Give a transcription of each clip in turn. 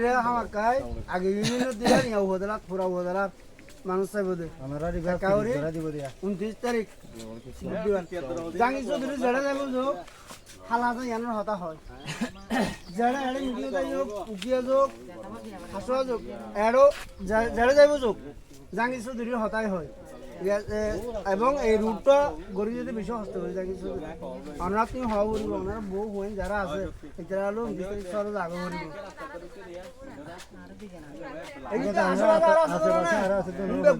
দিলে হামাকায় আগে বিভিন্ন দিলে নিয়ে হদলাত পুরা হদলাত মানুষ চাইব দে আমরা রিভার কাউরি ধরা দিব দিয়া 29 তারিখ জাঙ্গি চৌধুরী জড়া যাইব যোগ হালাতে ইয়ানোর হতা হয় জড়া এড়ে মিডিও যাই যোগ উকিয়া যোগ হাসুয়া যোগ এড়ো জড়া যাইব যোগ জাঙ্গি চৌধুরীর হতাই হয় এবং এই রুটটা গড়ি যদি বেশি হস্ত হয়ে যায় কিছু আমরা তুমি হওয়া বলবো ওনারা বউ হইন যারা আছে এটারা হলো সরজ আগে বলবো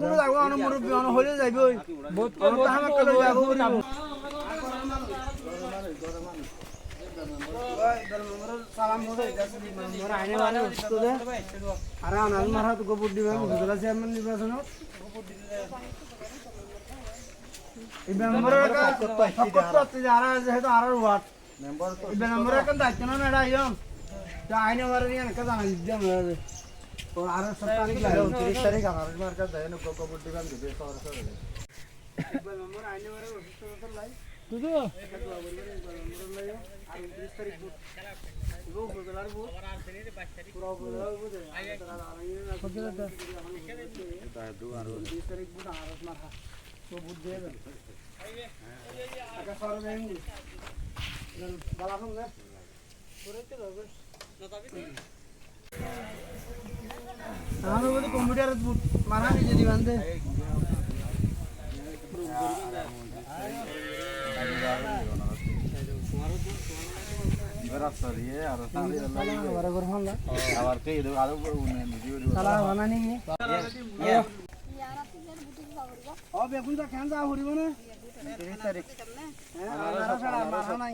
কোনো যাবো অনেক মুরব্বী অনেক হলে যাইব সালাম আর আনাজ মারা তো গোবর দিবেন উপজেলা চেয়ারম্যান নির্বাচনত এই মেম্বারের যারা যেহেতু আর ওয়ার্ড এই মেম্বারের এখন দায়িত্ব না এটা আইম তা আইনে মারে নিয়ে একটা জানা দিতে আমরা তোর আর 7 তারিখ লাগে 29 তারিখ আমার মার্কা দেয় না গোবর দিবেন দিবে শহর শহরে মেম্বার আইনে মারে অসুস্থ লাই তুই তো মেম্বার লাই আর 29 তারিখ গো উপজেলার গো পুরো উপজেলার গো আগে তারা আইনে না দু আর 29 তারিখ বুট আর মাথা তো বুট দিয়ে দেন আগে সর দেন বালা ফোন না পুরোতে হবে না যাবি আমার বলি কম্পিউটারে বুট মারা নিজে দিবান দে রাস্তা দিয়ে আর সামনে বড় বড় ফোন না আবার কে আরো ভিডিও সালা বানানি ও বেগুন তা কেন যা হরিব না 30 তারিখ হ্যাঁ আর সারা মাথা নাই